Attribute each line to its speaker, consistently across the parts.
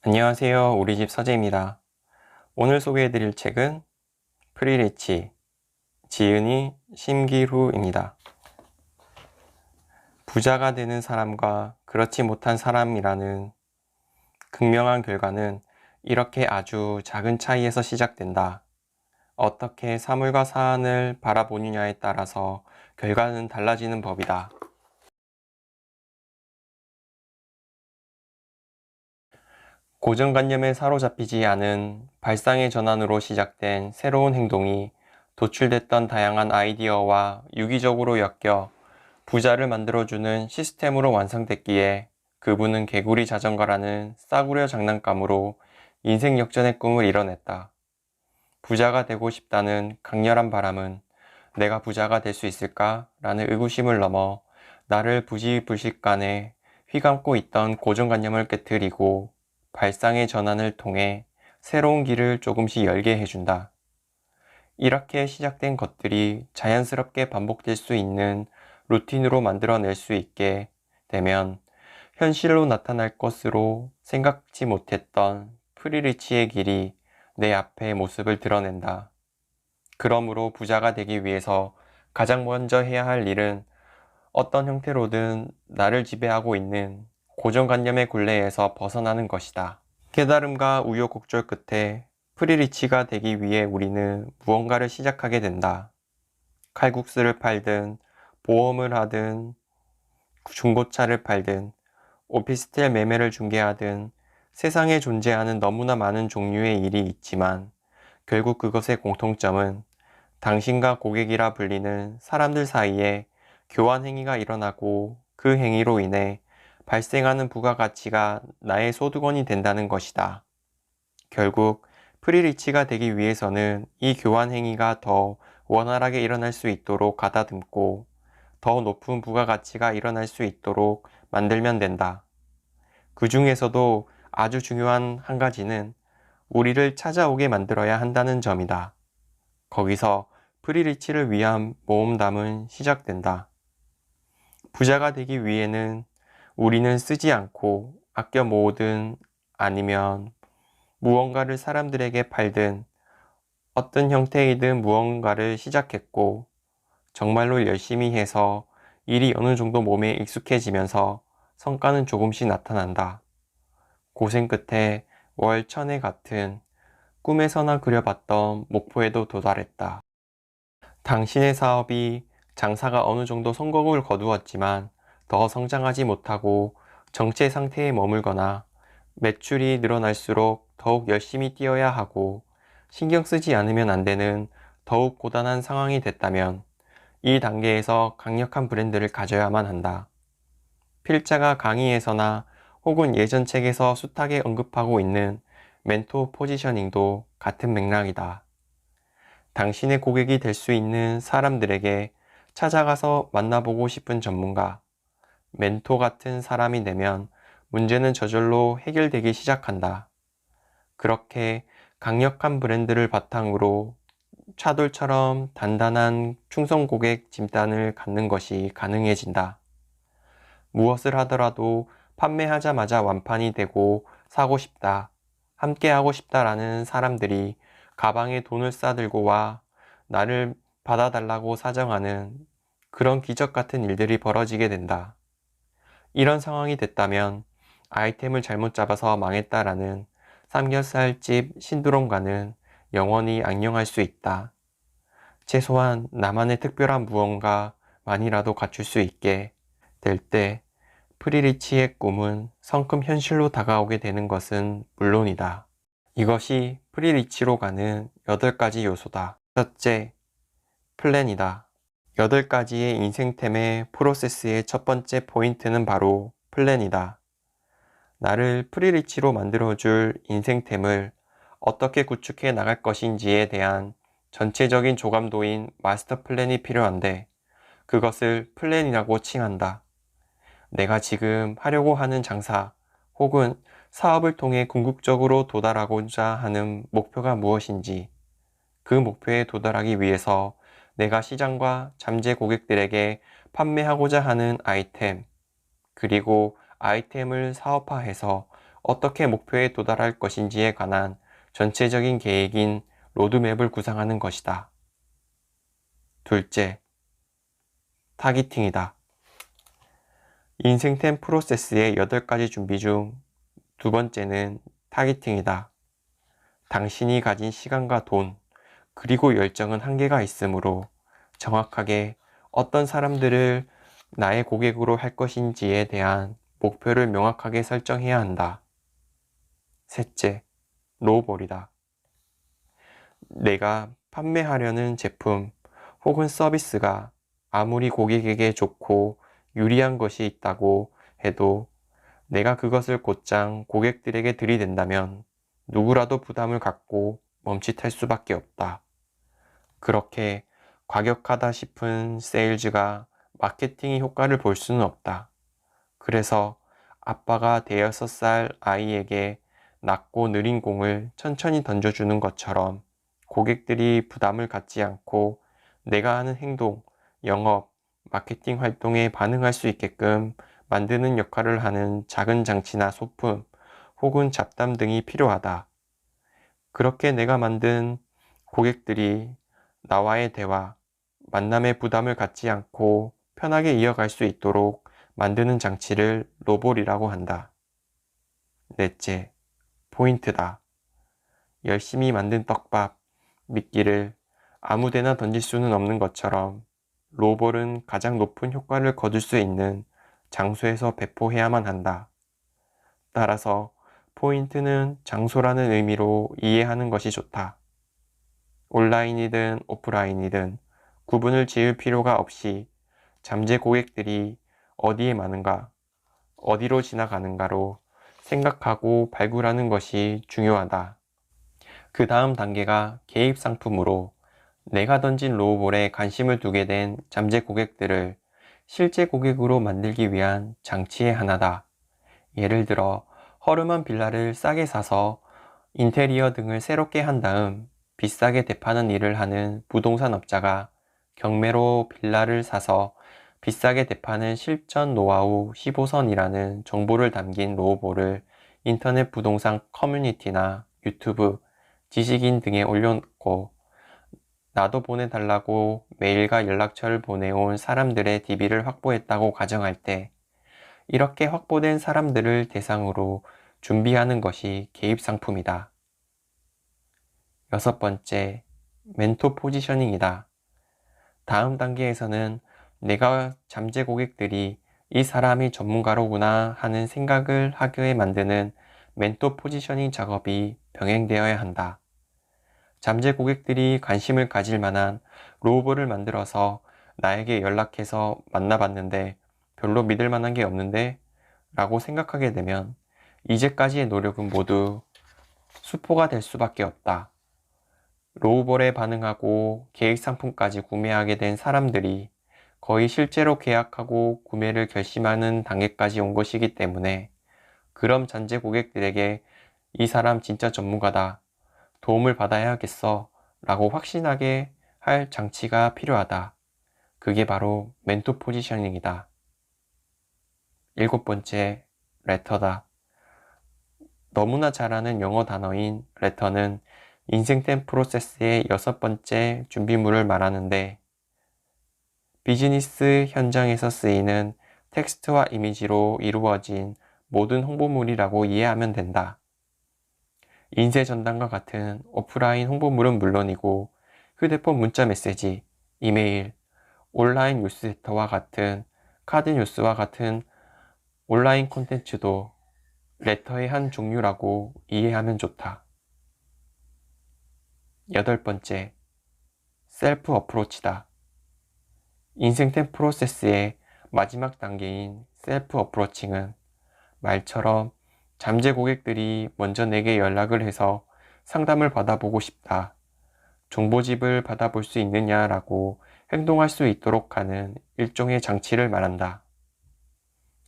Speaker 1: 안녕하세요. 우리 집 서재입니다. 오늘 소개해드릴 책은 프리리치, 지은이 심기루입니다. 부자가 되는 사람과 그렇지 못한 사람이라는 극명한 결과는 이렇게 아주 작은 차이에서 시작된다. 어떻게 사물과 사안을 바라보느냐에 따라서 결과는 달라지는 법이다. 고정관념에 사로잡히지 않은 발상의 전환으로 시작된 새로운 행동이 도출됐던 다양한 아이디어와 유기적으로 엮여 부자를 만들어주는 시스템으로 완성됐기에 그분은 개구리 자전거라는 싸구려 장난감으로 인생 역전의 꿈을 이뤄냈다. 부자가 되고 싶다는 강렬한 바람은 내가 부자가 될 수 있을까? 라는 의구심을 넘어 나를 부지불식간에 휘감고 있던 고정관념을 깨뜨리고 발상의 전환을 통해 새로운 길을 조금씩 열게 해준다. 이렇게 시작된 것들이 자연스럽게 반복될 수 있는 루틴으로 만들어낼 수 있게 되면 현실로 나타날 것으로 생각지 못했던 프리리치의 길이 내 앞에 모습을 드러낸다. 그러므로 부자가 되기 위해서 가장 먼저 해야 할 일은 어떤 형태로든 나를 지배하고 있는 고정관념의 굴레에서 벗어나는 것이다. 깨달음과 우여곡절 끝에 프리리치가 되기 위해 우리는 무언가를 시작하게 된다. 칼국수를 팔든 보험을 하든 중고차를 팔든 오피스텔 매매를 중개하든 세상에 존재하는 너무나 많은 종류의 일이 있지만 결국 그것의 공통점은 당신과 고객이라 불리는 사람들 사이에 교환 행위가 일어나고 그 행위로 인해 발생하는 부가가치가 나의 소득원이 된다는 것이다. 결국 프리리치가 되기 위해서는 이 교환 행위가 더 원활하게 일어날 수 있도록 가다듬고 더 높은 부가가치가 일어날 수 있도록 만들면 된다. 그 중에서도 아주 중요한 한 가지는 우리를 찾아오게 만들어야 한다는 점이다. 거기서 프리리치를 위한 모험담은 시작된다. 부자가 되기 위해는 우리는 쓰지 않고 아껴 모으든 아니면 무언가를 사람들에게 팔든 어떤 형태이든 무언가를 시작했고 정말로 열심히 해서 일이 어느 정도 몸에 익숙해지면서 성과는 조금씩 나타난다. 고생 끝에 월 1000회 같은 꿈에서나 그려봤던 목표에도 도달했다. 당신의 사업이 장사가 어느 정도 성공을 거두었지만 더 성장하지 못하고 정체 상태에 머물거나 매출이 늘어날수록 더욱 열심히 뛰어야 하고 신경 쓰지 않으면 안 되는 더욱 고단한 상황이 됐다면 이 단계에서 강력한 브랜드를 가져야만 한다. 필자가 강의에서나 혹은 예전 책에서 숱하게 언급하고 있는 멘토 포지셔닝도 같은 맥락이다. 당신의 고객이 될 수 있는 사람들에게 찾아가서 만나보고 싶은 전문가, 멘토 같은 사람이 되면 문제는 저절로 해결되기 시작한다. 그렇게 강력한 브랜드를 바탕으로 차돌처럼 단단한 충성 고객 집단을 갖는 것이 가능해진다. 무엇을 하더라도 판매하자마자 완판이 되고 사고 싶다, 함께 하고 싶다라는 사람들이 가방에 돈을 싸들고 와 나를 받아달라고 사정하는 그런 기적 같은 일들이 벌어지게 된다. 이런 상황이 됐다면 아이템을 잘못 잡아서 망했다라는 삼겹살집 신드롬과는 영원히 안녕할 수 있다. 최소한 나만의 특별한 무언가만이라도 갖출 수 있게 될 때 프리리치의 꿈은 성큼 현실로 다가오게 되는 것은 물론이다. 이것이 프리리치로 가는 8가지 요소다. 첫째, 플랜이다. 8가지의 인생템의 프로세스의 첫 번째 포인트는 바로 플랜이다. 나를 프리리치로 만들어줄 인생템을 어떻게 구축해 나갈 것인지에 대한 전체적인 조감도인 마스터 플랜이 필요한데 그것을 플랜이라고 칭한다. 내가 지금 하려고 하는 장사 혹은 사업을 통해 궁극적으로 도달하고자 하는 목표가 무엇인지, 그 목표에 도달하기 위해서 내가 시장과 잠재 고객들에게 판매하고자 하는 아이템, 그리고 아이템을 사업화해서 어떻게 목표에 도달할 것인지에 관한 전체적인 계획인 로드맵을 구상하는 것이다. 둘째, 타깃팅이다. 인생템 프로세스의 8가지 준비 중 두 번째는 타깃팅이다. 당신이 가진 시간과 돈, 그리고 열정은 한계가 있으므로 정확하게 어떤 사람들을 나의 고객으로 할 것인지에 대한 목표를 명확하게 설정해야 한다. 셋째, 로우볼이다. 내가 판매하려는 제품 혹은 서비스가 아무리 고객에게 좋고 유리한 것이 있다고 해도 내가 그것을 곧장 고객들에게 들이댄다면 누구라도 부담을 갖고 멈칫할 수밖에 없다. 그렇게 과격하다 싶은 세일즈가 마케팅의 효과를 볼 수는 없다. 그래서 아빠가 대여섯 살 아이에게 낮고 느린 공을 천천히 던져주는 것처럼 고객들이 부담을 갖지 않고 내가 하는 행동, 영업, 마케팅 활동에 반응할 수 있게끔 만드는 역할을 하는 작은 장치나 소품 혹은 잡담 등이 필요하다. 그렇게 내가 만든 고객들이 나와의 대화, 만남에 부담을 갖지 않고 편하게 이어갈 수 있도록 만드는 장치를 로볼이라고 한다. 넷째, 포인트다. 열심히 만든 떡밥, 미끼를 아무데나 던질 수는 없는 것처럼 로볼은 가장 높은 효과를 거둘 수 있는 장소에서 배포해야만 한다. 따라서 포인트는 장소라는 의미로 이해하는 것이 좋다. 온라인이든 오프라인이든 구분을 지을 필요가 없이 잠재 고객들이 어디에 많은가, 어디로 지나가는가로 생각하고 발굴하는 것이 중요하다. 그 다음 단계가 개입 상품으로 내가 던진 로우볼에 관심을 두게 된 잠재 고객들을 실제 고객으로 만들기 위한 장치의 하나다. 예를 들어 허름한 빌라를 싸게 사서 인테리어 등을 새롭게 한 다음 비싸게 되파는 일을 하는 부동산 업자가 경매로 빌라를 사서 비싸게 되파는 실전 노하우 15선이라는 정보를 담긴 로우볼을 인터넷 부동산 커뮤니티나 유튜브, 지식인 등에 올려놓고 나도 보내달라고 메일과 연락처를 보내온 사람들의 DB를 확보했다고 가정할 때 이렇게 확보된 사람들을 대상으로 준비하는 것이 개입 상품이다. 여섯 번째, 멘토 포지셔닝이다. 다음 단계에서는 내가 잠재 고객들이 이 사람이 전문가로구나 하는 생각을 하게 만드는 멘토 포지셔닝 작업이 병행되어야 한다. 잠재 고객들이 관심을 가질 만한 로우볼을 만들어서 나에게 연락해서 만나봤는데 별로 믿을 만한 게 없는데 라고 생각하게 되면 이제까지의 노력은 모두 수포가 될 수밖에 없다. 로우볼에 반응하고 계획 상품까지 구매하게 된 사람들이 거의 실제로 계약하고 구매를 결심하는 단계까지 온 것이기 때문에 그럼 잠재 고객들에게 이 사람 진짜 전문가다. 도움을 받아야겠어 라고 확신하게 할 장치가 필요하다. 그게 바로 멘토 포지셔닝이다. 일곱 번째, 레터다. 너무나 잘 아는 영어 단어인 레터는 인생템 프로세스의 여섯 번째 준비물을 말하는데 비즈니스 현장에서 쓰이는 텍스트와 이미지로 이루어진 모든 홍보물이라고 이해하면 된다. 인쇄 전단과 같은 오프라인 홍보물은 물론이고 휴대폰 문자 메시지, 이메일, 온라인 뉴스레터와 같은 카드 뉴스와 같은 온라인 콘텐츠도 레터의 한 종류라고 이해하면 좋다. 여덟 번째, 셀프 어프로치다. 인생템 프로세스의 마지막 단계인 셀프 어프로칭은 말처럼 잠재 고객들이 먼저 내게 연락을 해서 상담을 받아보고 싶다. 정보집을 받아볼 수 있느냐라고 행동할 수 있도록 하는 일종의 장치를 말한다.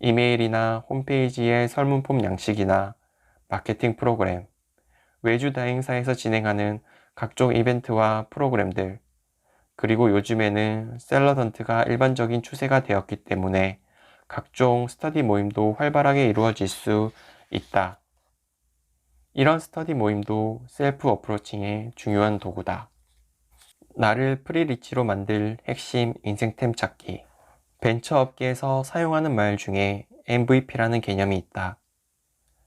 Speaker 1: 이메일이나 홈페이지의 설문폼 양식이나 마케팅 프로그램, 외주 다행사에서 진행하는 각종 이벤트와 프로그램들, 그리고 요즘에는 셀러던트가 일반적인 추세가 되었기 때문에 각종 스터디 모임도 활발하게 이루어질 수 있다. 이런 스터디 모임도 셀프 어프로칭의 중요한 도구다. 나를 프리리치로 만들 핵심 인생템 찾기. 벤처 업계에서 사용하는 말 중에 MVP라는 개념이 있다.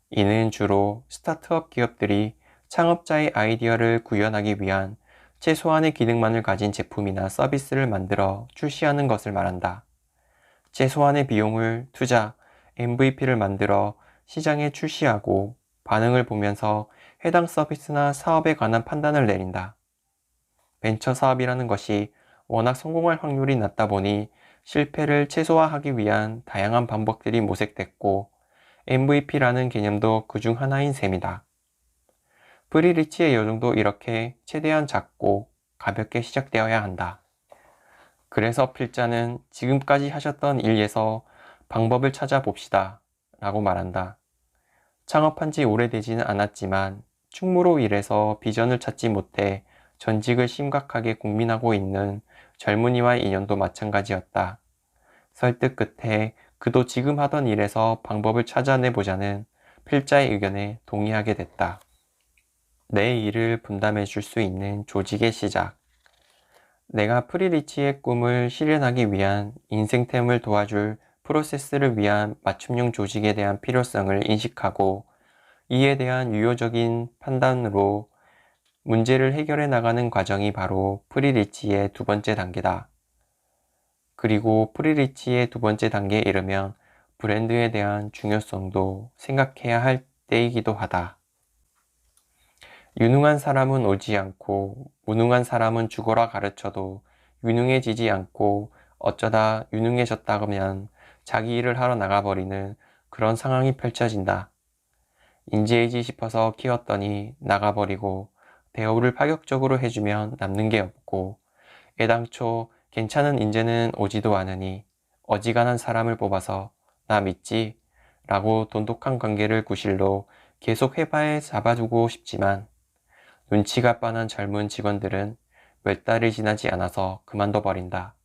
Speaker 1: 이는 주로 스타트업 기업들이 창업자의 아이디어를 구현하기 위한 최소한의 기능만을 가진 제품이나 서비스를 만들어 출시하는 것을 말한다. 최소한의 비용을 투자, MVP를 만들어 시장에 출시하고 반응을 보면서 해당 서비스나 사업에 관한 판단을 내린다. 벤처 사업이라는 것이 워낙 성공할 확률이 낮다 보니 실패를 최소화하기 위한 다양한 방법들이 모색됐고 MVP라는 개념도 그중 하나인 셈이다. 프리리치의 여정도 이렇게 최대한 작고 가볍게 시작되어야 한다. 그래서 필자는 지금까지 하셨던 일에서 방법을 찾아봅시다 라고 말한다. 창업한 지 오래되지는 않았지만 충무로 일에서 비전을 찾지 못해 전직을 심각하게 고민하고 있는 젊은이와의 인연도 마찬가지였다. 설득 끝에 그도 지금 하던 일에서 방법을 찾아내보자는 필자의 의견에 동의하게 됐다. 내 일을 분담해 줄 수 있는 조직의 시작. 내가 프리리치의 꿈을 실현하기 위한 인생템을 도와줄 프로세스를 위한 맞춤형 조직에 대한 필요성을 인식하고 이에 대한 유효적인 판단으로 문제를 해결해 나가는 과정이 바로 프리리치의 두 번째 단계다. 그리고 프리리치의 두 번째 단계에 이르면 브랜드에 대한 중요성도 생각해야 할 때이기도 하다. 유능한 사람은 오지 않고 무능한 사람은 죽어라 가르쳐도 유능해지지 않고 어쩌다 유능해졌다면 자기 일을 하러 나가버리는 그런 상황이 펼쳐진다. 인재이지 싶어서 키웠더니 나가버리고 대우를 파격적으로 해주면 남는 게 없고 애당초 괜찮은 인재는 오지도 않으니 어지간한 사람을 뽑아서 나 믿지? 라고 돈독한 관계를 구실로 계속 회바에 잡아주고 싶지만 눈치가 빤한 젊은 직원들은 몇 달이 지나지 않아서 그만둬 버린다.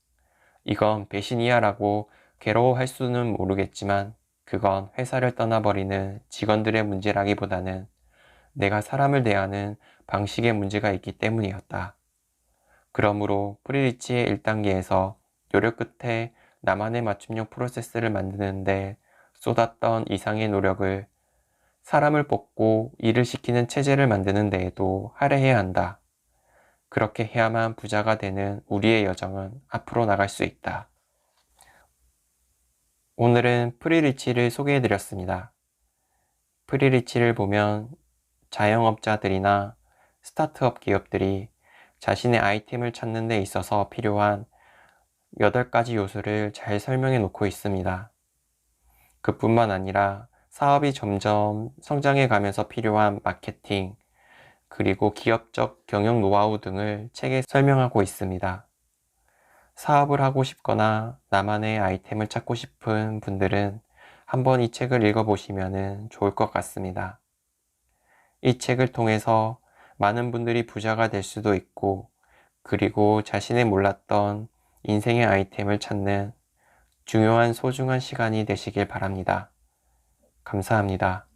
Speaker 1: 이건 배신이야 라고 괴로워할 수는 모르겠지만 그건 회사를 떠나버리는 직원들의 문제라기보다는 내가 사람을 대하는 방식의 문제가 있기 때문이었다. 그러므로 프리리치의 1단계에서 노력 끝에 나만의 맞춤형 프로세스를 만드는데 쏟았던 이상의 노력을 사람을 뽑고 일을 시키는 체제를 만드는 데에도 할애해야 한다. 그렇게 해야만 부자가 되는 우리의 여정은 앞으로 나갈 수 있다. 오늘은 프리리치를 소개해드렸습니다. 프리리치를 보면 자영업자들이나 스타트업 기업들이 자신의 아이템을 찾는 데 있어서 필요한 8가지 요소를 잘 설명해 놓고 있습니다. 그뿐만 아니라 사업이 점점 성장해 가면서 필요한 마케팅, 그리고 기업적 경영 노하우 등을 책에 설명하고 있습니다. 사업을 하고 싶거나 나만의 아이템을 찾고 싶은 분들은 한번 이 책을 읽어보시면 좋을 것 같습니다. 이 책을 통해서 많은 분들이 부자가 될 수도 있고, 그리고 자신의 몰랐던 인생의 아이템을 찾는 중요한 소중한 시간이 되시길 바랍니다. 감사합니다.